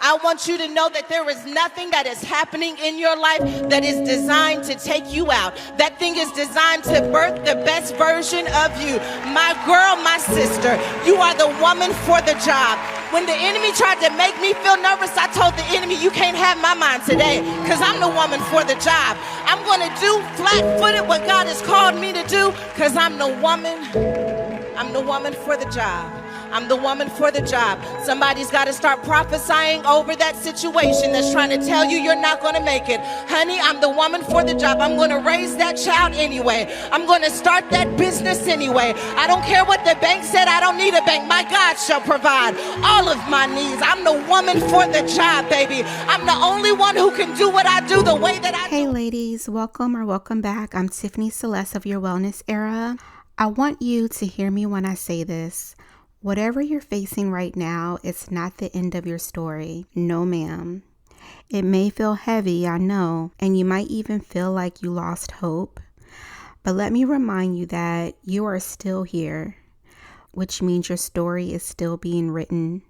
I want you to know that there is nothing that is happening in your life that is designed to take you out. That thing is designed to birth the best version of you. My girl, my sister, you are the woman for the job. When the enemy tried to make me feel nervous, I told the enemy, you can't have my mind today, because I'm the woman for the job. I'm going to do flat-footed what God has called me to do, because I'm the woman for the job. I'm the woman for the job. Somebody's got to start prophesying over that situation that's trying to tell you you're not going to make it. Honey, I'm the woman for the job. I'm going to raise that child anyway. I'm going to start that business anyway. I don't care what the bank said. I don't need a bank. My God shall provide all of my needs. I'm the woman for the job, baby. I'm the only one who can do what I do the way that I do. Hey ladies, welcome back. I'm Tiffany Celeste of Your Wellness Era. I want you to hear me when I say this. Whatever you're facing right now, it's not the end of your story. No, ma'am. It may feel heavy, I know, and you might even feel like you lost hope. But let me remind you that you are still here, which means your story is still being written.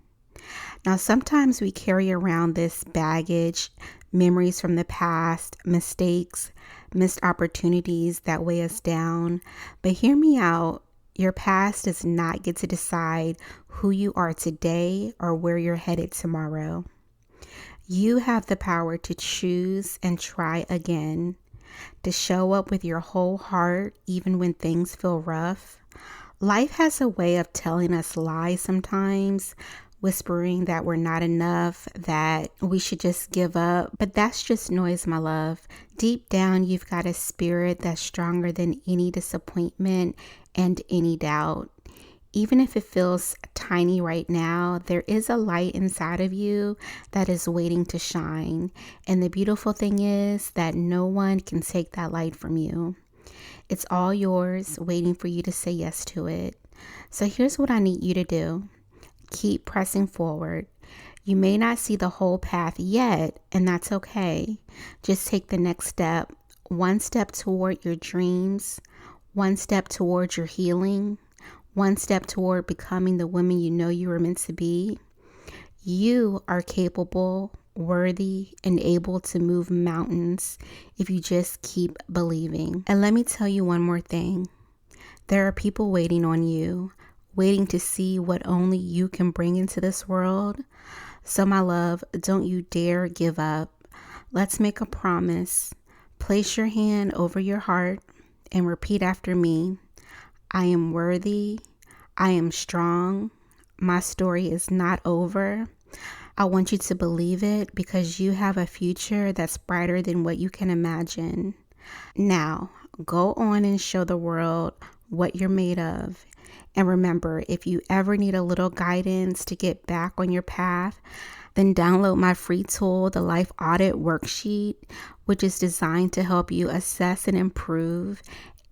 Now, sometimes we carry around this baggage, memories from the past, mistakes, missed opportunities that weigh us down. But hear me out. Your past does not get to decide who you are today or where you're headed tomorrow. You have the power to choose and try again, to show up with your whole heart even when things feel rough. Life has a way of telling us lies sometimes, whispering that we're not enough, that we should just give up. But that's just noise, my love. Deep down, you've got a spirit that's stronger than any disappointment and any doubt. Even if it feels tiny right now, there is a light inside of you that is waiting to shine. And the beautiful thing is that no one can take that light from you. It's all yours, waiting for you to say yes to it. So here's what I need you to do. Keep pressing forward. You may not see the whole path yet, and that's okay. Just take the next step. One step toward your dreams, one step towards your healing, one step toward becoming the woman you know you were meant to be. You are capable, worthy, and able to move mountains if you just keep believing. And let me tell you one more thing. There are people waiting on you, waiting to see what only you can bring into this world. So my love, don't you dare give up. Let's make a promise. Place your hand over your heart and repeat after me. I am worthy. I am strong. My story is not over. I want you to believe it because you have a future that's brighter than what you can imagine. Now, go on and show the world what you're made of. And remember, if you ever need a little guidance to get back on your path, then download my free tool, the Life Audit Worksheet, which is designed to help you assess and improve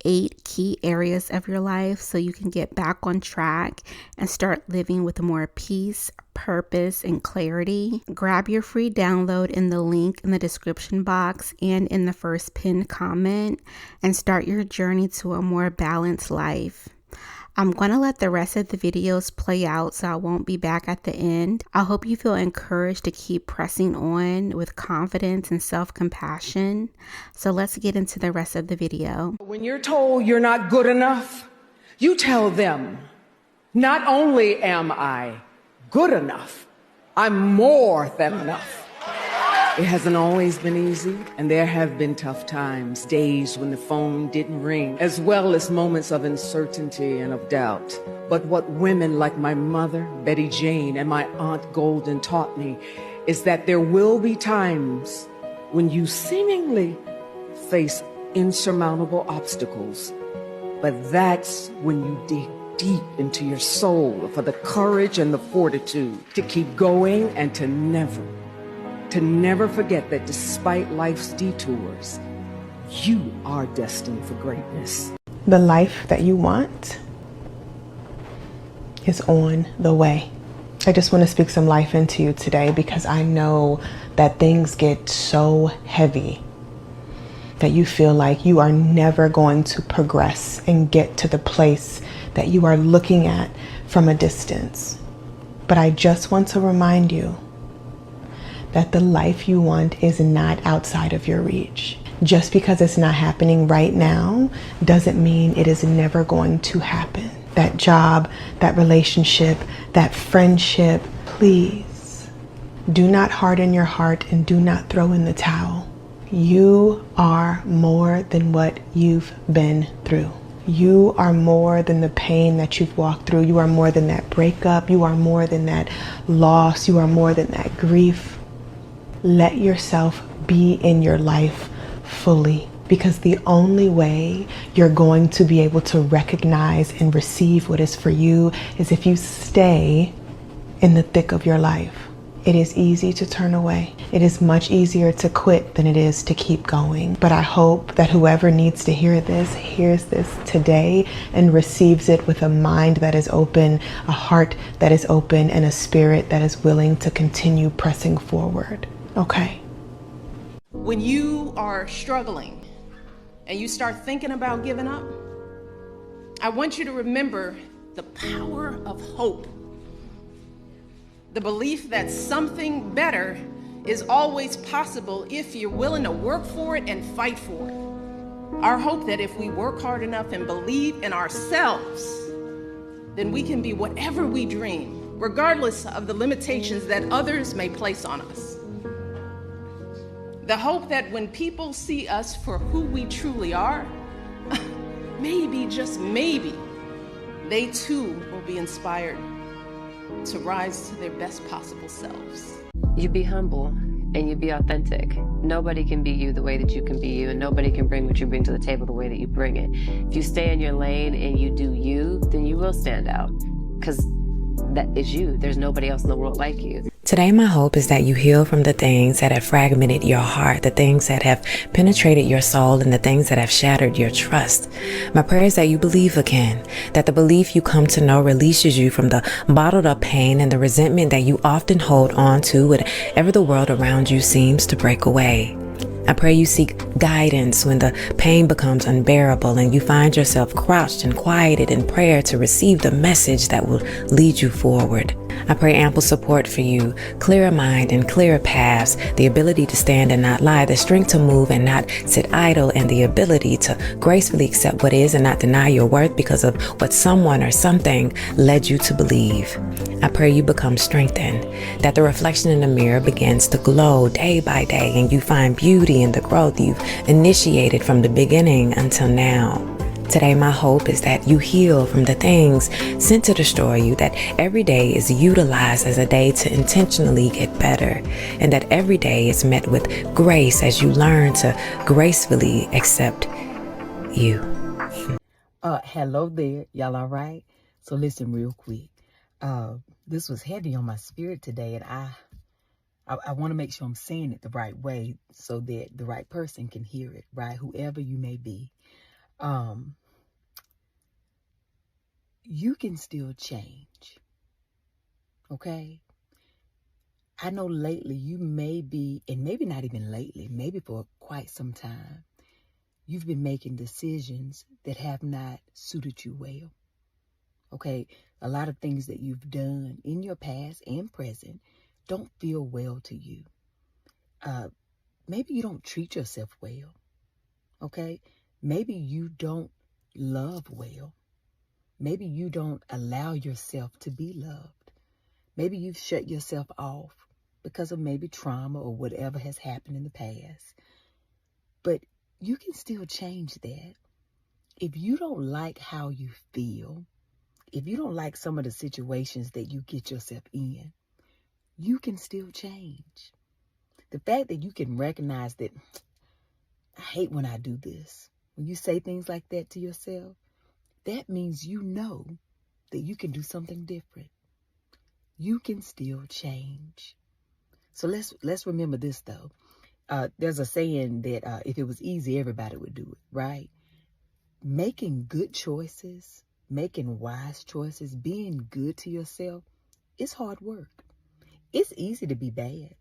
8 key areas of your life so you can get back on track and start living with more peace, purpose, and clarity. Grab your free download in the link in the description box and in the first pinned comment and start your journey to a more balanced life. I'm going to let the rest of the videos play out, so I won't be back at the end. I hope you feel encouraged to keep pressing on with confidence and self-compassion. So let's get into the rest of the video. When you're told you're not good enough, you tell them, not only am I good enough, I'm more than enough. It hasn't always been easy, and there have been tough times, days when the phone didn't ring, as well as moments of uncertainty and of doubt. But what women like my mother, Betty Jane, and my Aunt Golden taught me is that there will be times when you seemingly face insurmountable obstacles, but that's when you dig deep into your soul for the courage and the fortitude to keep going and to never forget that despite life's detours, you are destined for greatness. The life that you want is on the way. I just want to speak some life into you today because I know that things get so heavy that you feel like you are never going to progress and get to the place that you are looking at from a distance. But I just want to remind you that the life you want is not outside of your reach. Just because it's not happening right now doesn't mean it is never going to happen. That job, that relationship, that friendship, please do not harden your heart and do not throw in the towel. You are more than what you've been through. You are more than the pain that you've walked through. You are more than that breakup. You are more than that loss. You are more than that grief. Let yourself be in your life fully, because the only way you're going to be able to recognize and receive what is for you is if you stay in the thick of your life. It is easy to turn away. It is much easier to quit than it is to keep going. But I hope that whoever needs to hear this hears this today and receives it with a mind that is open, a heart that is open, and a spirit that is willing to continue pressing forward. Okay? When you are struggling and you start thinking about giving up, I want you to remember the power of hope. The belief that something better is always possible if you're willing to work for it and fight for it. Our hope that if we work hard enough and believe in ourselves, then we can be whatever we dream, regardless of the limitations that others may place on us. The hope that when people see us for who we truly are, maybe, just maybe, they too will be inspired to rise to their best possible selves. You be humble and you be authentic. Nobody can be you the way that you can be you, and nobody can bring what you bring to the table the way that you bring it. If you stay in your lane and you do you, then you will stand out, because that is you. There's nobody else in the world like you. Today, my hope is that you heal from the things that have fragmented your heart, the things that have penetrated your soul, and the things that have shattered your trust. My prayer is that you believe again, that the belief you come to know releases you from the bottled up pain and the resentment that you often hold on to whenever the world around you seems to break away. I pray you seek guidance when the pain becomes unbearable and you find yourself crouched and quieted in prayer to receive the message that will lead you forward. I pray ample support for you, clearer mind and clearer paths, the ability to stand and not lie, the strength to move and not sit idle, and the ability to gracefully accept what is and not deny your worth because of what someone or something led you to believe. I pray you become strengthened, that the reflection in the mirror begins to glow day by day and you find beauty in the growth you've initiated from the beginning until now. Today, my hope is that you heal from the things sent to destroy you, that every day is utilized as a day to intentionally get better, and that every day is met with grace as you learn to gracefully accept you. Hello there. Y'all all right? So listen real quick. This was heavy on my spirit today, and I want to make sure I'm saying it the right way so that the right person can hear it, right? Whoever you may be. You can still change. Okay? I know lately you may be, and maybe not even lately, maybe for quite some time, you've been making decisions that have not suited you well. Okay? A lot of things that you've done in your past and present don't feel well to you. Maybe you don't treat yourself well. Okay? Maybe you don't love well. Maybe you don't allow yourself to be loved. Maybe you've shut yourself off because of maybe trauma or whatever has happened in the past. But you can still change that. If you don't like how you feel, if you don't like some of the situations that you get yourself in, you can still change. The fact that you can recognize that, I hate when I do this. When you say things like that to yourself, that means you know that you can do something different. You can still change. So let's remember this though. There's a saying that if it was easy, everybody would do it, right? Making good choices, making wise choices, being good to yourself, it's hard work. It's easy to be bad.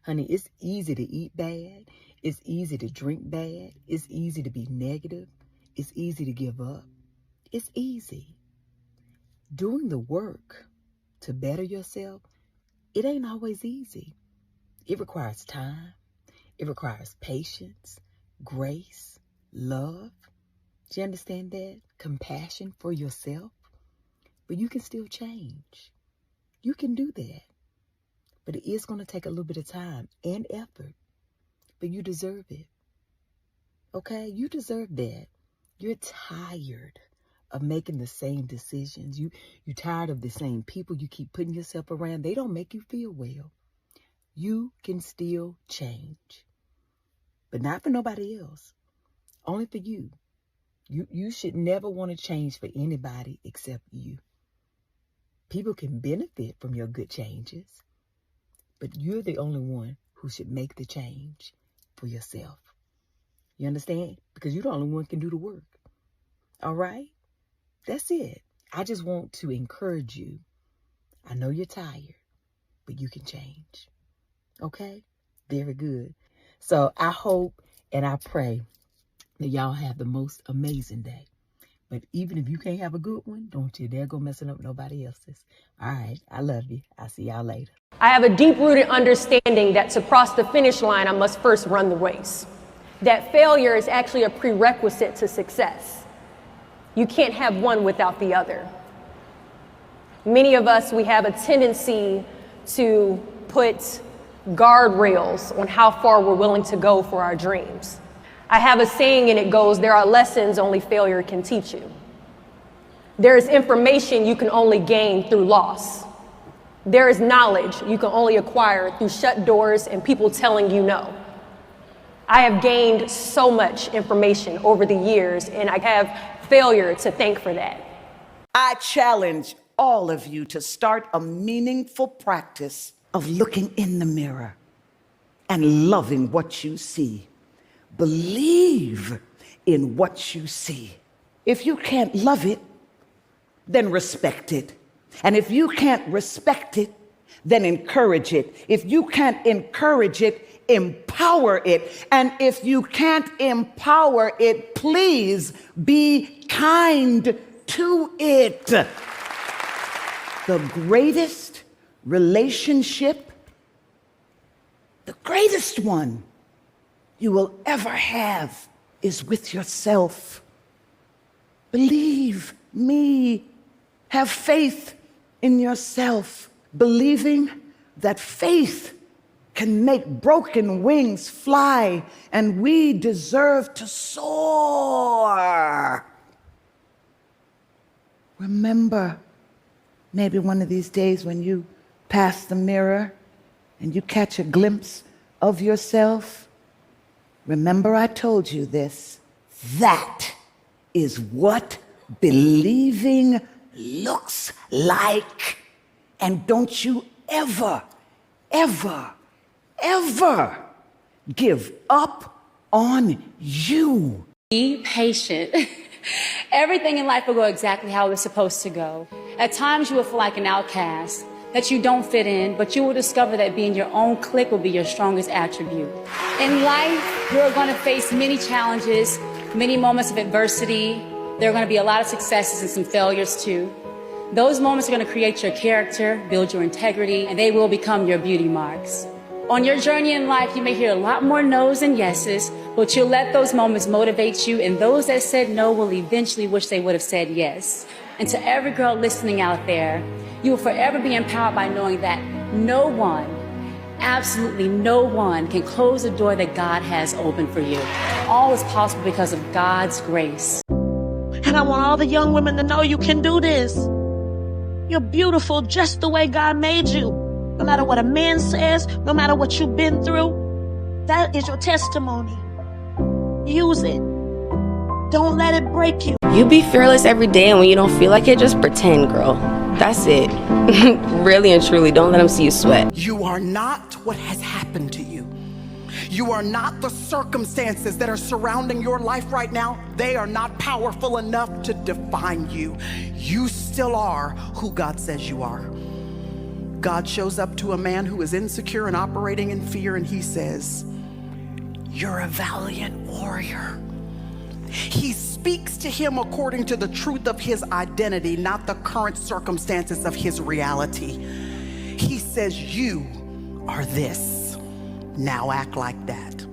Honey, it's easy to eat bad. It's easy to drink bad. It's easy to be negative. It's easy to give up. It's easy. Doing the work to better yourself, it ain't always easy. It requires time. It requires patience, grace, love. Do you understand that? Compassion for yourself. But you can still change. You can do that. But it is going to take a little bit of time and effort. But you deserve it. Okay? You deserve that. You're tired of making the same decisions. You're tired of the same people you keep putting yourself around. They don't make you feel well. You can still change. But not for nobody else. Only for you. You should never want to change for anybody except you. People can benefit from your good changes, but you're the only one who should make the change for yourself. You understand? Because you're the only one who can do the work. All right? That's it. I just want to encourage you. I know you're tired, but you can change. Okay? Very good. So I hope and I pray that y'all have the most amazing day. But even if you can't have a good one, don't you dare go messing up nobody else's. All right. I love you. I'll see y'all later. I have a deep-rooted understanding that to cross the finish line, I must first run the race. That failure is actually a prerequisite to success. You can't have one without the other. Many of us, we have a tendency to put guardrails on how far we're willing to go for our dreams. I have a saying and it goes, there are lessons only failure can teach you. There is information you can only gain through loss. There is knowledge you can only acquire through shut doors and people telling you no. I have gained so much information over the years and I have failure to thank for that. I challenge all of you to start a meaningful practice of looking in the mirror and loving what you see. Believe in what you see. If you can't love it, then respect it. And if you can't respect it, then encourage it. If you can't encourage it, empower it. And if you can't empower it, please be kind to it. The greatest relationship, the greatest one you will ever have is with yourself. Believe me. Have faith in yourself. Believing that faith can make broken wings fly, and we deserve to soar. Remember, maybe one of these days when you pass the mirror and you catch a glimpse of yourself, remember I told you this. That is what believing looks like. And don't you ever, ever, ever give up on you. Be patient. Everything in life will go exactly how it's supposed to go. At times you will feel like an outcast, that you don't fit in, but you will discover that being your own clique will be your strongest attribute. In life, you're going to face many challenges, many moments of adversity. There are going to be a lot of successes and some failures too. Those moments are going to create your character, build your integrity, and they will become your beauty marks. On your journey in life, you may hear a lot more no's than yeses, but you'll let those moments motivate you, and those that said no will eventually wish they would have said yes. And to every girl listening out there, you will forever be empowered by knowing that no one, absolutely no one, can close the door that God has open for you. All is possible because of God's grace. And I want all the young women to know you can do this. You're beautiful just the way God made you. No matter what a man says, no matter what you've been through, that is your testimony. Use it. Don't let it break you. You be fearless every day, and when you don't feel like it, just pretend, girl. That's it. Really and truly, don't let them see you sweat. You are not what has happened to you. You are not the circumstances that are surrounding your life right now. They are not powerful enough to define you. You still are who God says you are. God shows up to a man who is insecure and operating in fear, and he says, "You're a valiant warrior." He speaks to him according to the truth of his identity, not the current circumstances of his reality. He says, "You are this." Now act like that.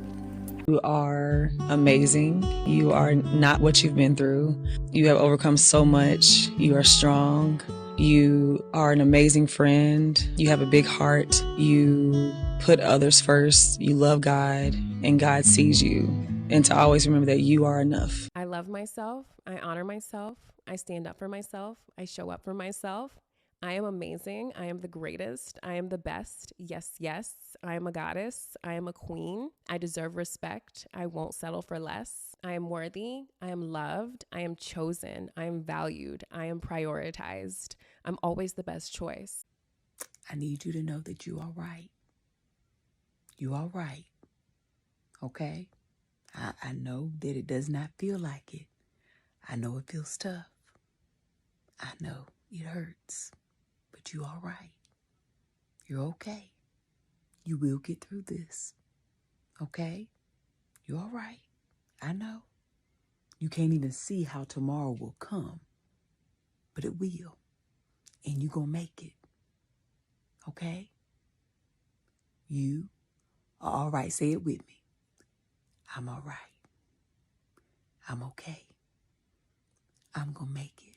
You are amazing. You are not what you've been through. You have overcome so much. You are strong. You are an amazing friend. You have a big heart. You put others first. You love God, and God sees you. And to always remember that you are enough. I love myself. I honor myself. I stand up for myself. I show up for myself. I am amazing. I am the greatest. I am the best. Yes, yes. I am a goddess. I am a queen. I deserve respect. I won't settle for less. I am worthy. I am loved. I am chosen. I am valued. I am prioritized. I'm always the best choice. I need you to know that you are right. You are right. Okay? I know that it does not feel like it. I know it feels tough. I know it hurts. But you are right. You're okay. You will get through this. Okay? You're all right. I know. You can't even see how tomorrow will come. But it will. And you're going to make it. Okay? You are all right. Say it with me. I'm all right. I'm okay. I'm going to make it.